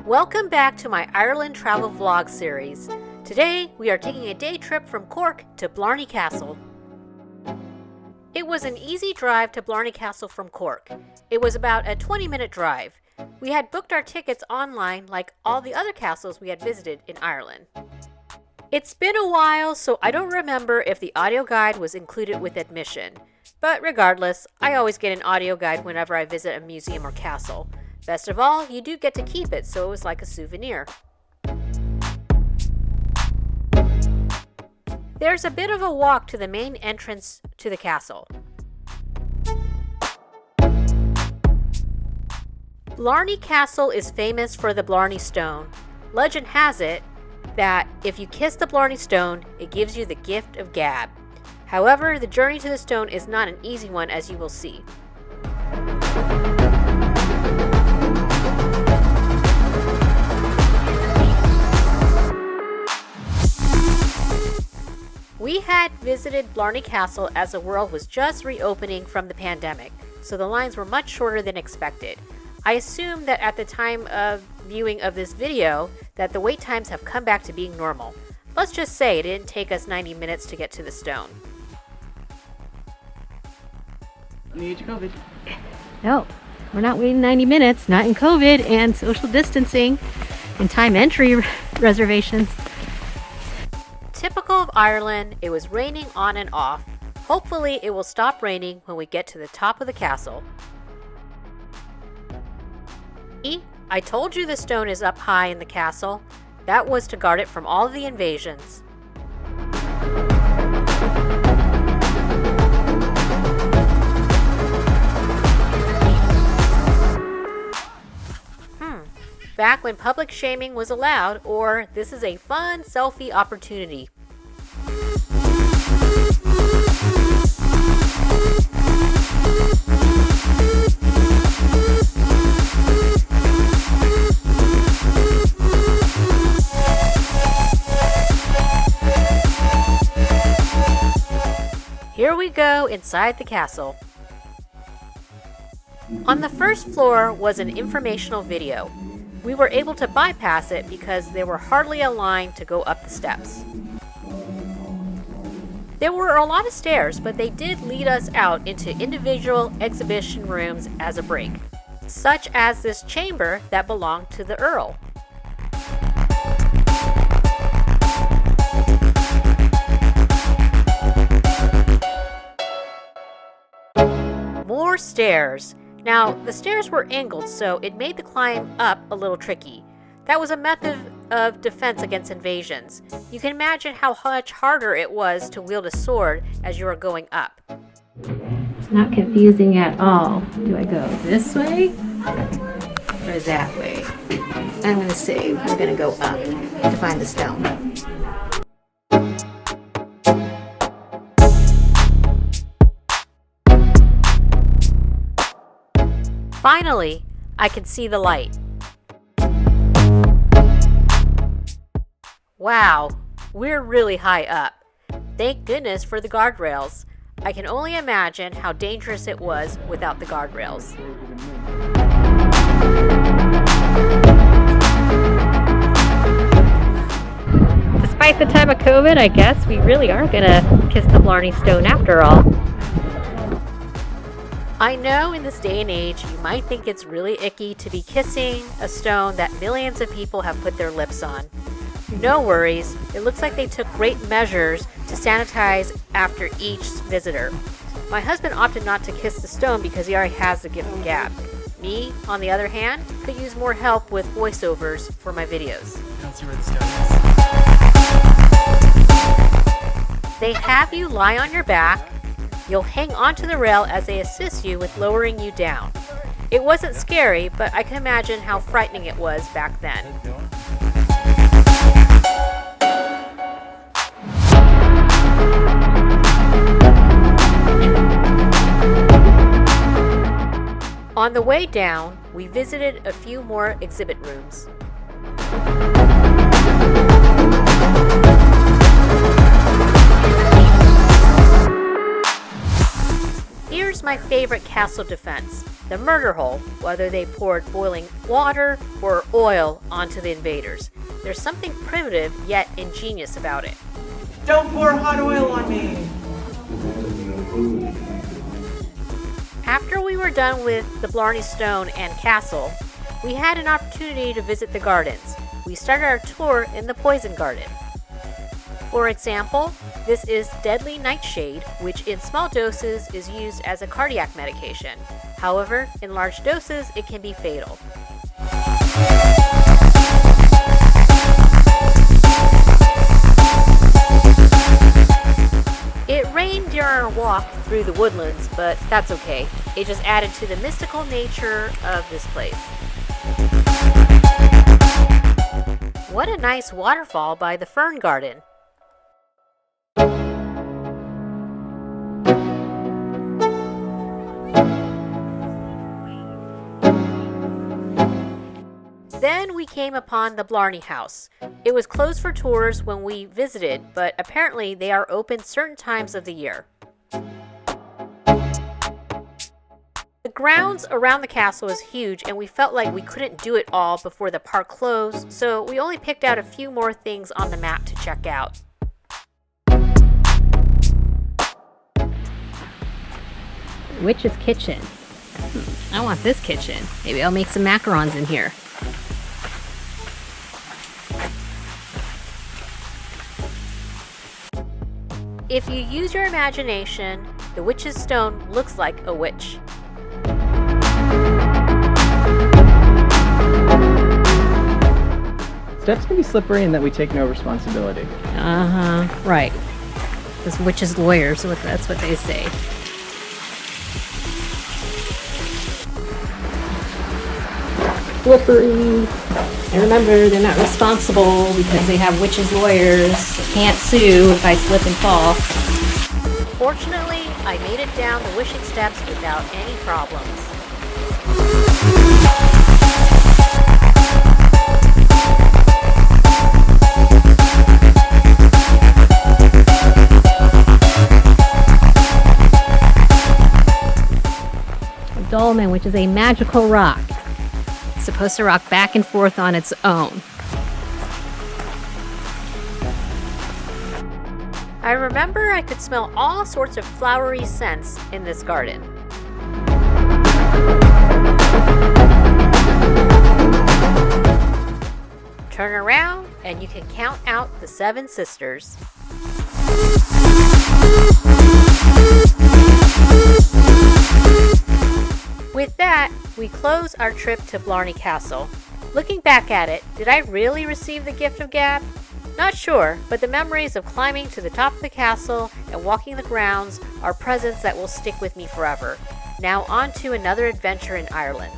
Welcome back to my Ireland travel vlog series. Today we are taking a day trip from Cork to Blarney Castle. It was an easy drive to Blarney Castle from Cork. It was about a 20-minute drive. We had booked our tickets online like all the other castles we had visited in Ireland. It's been a while, so I don't remember if the audio guide was included with admission. But regardless, I always get an audio guide whenever I visit a museum or castle. Best of all, you do get to keep it, so it was like a souvenir. There's a bit of a walk to the main entrance to the castle. Blarney Castle is famous for the Blarney Stone. Legend has it that if you kiss the Blarney Stone, it gives you the gift of gab. However, the journey to the stone is not an easy one, as you will see. We had visited Blarney Castle as the world was just reopening from the pandemic, so the lines were much shorter than expected. I assume that at the time of viewing of this video that the wait times have come back to being normal. Let's just say it didn't take us 90 minutes to get to the stone. Need COVID. No, we're not waiting 90 minutes, not in COVID and social distancing and time entry reservations. Typical of Ireland, it was raining on and off. Hopefully it will stop raining when we get to the top of the castle. I told you the stone is up high in the castle. That was to guard it from all of the invasions. Back when public shaming was allowed, or this is a fun selfie opportunity. Here we go inside the castle. On the first floor was an informational video. We were able to bypass it because there were hardly a line to go up the steps. There were a lot of stairs, but they did lead us out into individual exhibition rooms as a break, such as this chamber that belonged to the Earl. More stairs. Now, the stairs were angled, so it made the climb up a little tricky. That was a method of defense against invasions. You can imagine how much harder it was to wield a sword as you were going up. Not confusing at all. Do I go this way or that way? I'm going to say we're going to go up to find the stone. Finally, I could see the light. Wow, we're really high up. Thank goodness for the guardrails. I can only imagine how dangerous it was without the guardrails. Despite the time of COVID, I guess we really are going to kiss the Blarney Stone after all. I know in this day and age, you might think it's really icky to be kissing a stone that millions of people have put their lips on. No worries, it looks like they took great measures to sanitize after each visitor. My husband opted not to kiss the stone because he already has the gift of gab. Me, on the other hand, could use more help with voiceovers for my videos. I don't see where the stone is. They have you lie on your back. You'll hang onto the rail as they assist you with lowering you down. It wasn't scary, but I can imagine how frightening it was back then. On the way down, we visited a few more exhibit rooms. Here's my favorite castle defense. the murder hole, whether they poured boiling water or oil onto the invaders. There's something primitive yet ingenious about it. Don't pour hot oil on me! After we were done with the Blarney Stone and Castle, we had an opportunity to visit the gardens. We started our tour in the Poison Garden. For example, this is deadly nightshade, which in small doses is used as a cardiac medication. However, in large doses, it can be fatal. It rained during our walk through the woodlands, but that's okay. It just added to the mystical nature of this place. What a nice waterfall by the Fern Garden. Then we came upon the Blarney House. It was closed for tours when we visited, but apparently they are open certain times of the year. The grounds around the castle is huge, and we felt like we couldn't do it all before the park closed, so we only picked out a few more things on the map to check out. Witch's kitchen. I want this kitchen. Maybe I'll make some macarons in here. If you use your imagination, the Witch's Stone looks like a witch. Steps can be slippery and that we take no responsibility. Right. This witch's lawyers, that's what they say. Slippery. And remember, they're not responsible because they have witches' lawyers. They can't sue if I slip and fall. Fortunately, I made it down the wishing steps without any problems. A dolmen, which is a magical rock. It's supposed to rock back and forth on its own. I remember I could smell all sorts of flowery scents in this garden. Turn around and you can count out the 7 sisters. With that, we close our trip to Blarney Castle. Looking back at it, did I really receive the gift of gab? Not sure, but the memories of climbing to the top of the castle and walking the grounds are presents that will stick with me forever. Now on to another adventure in Ireland.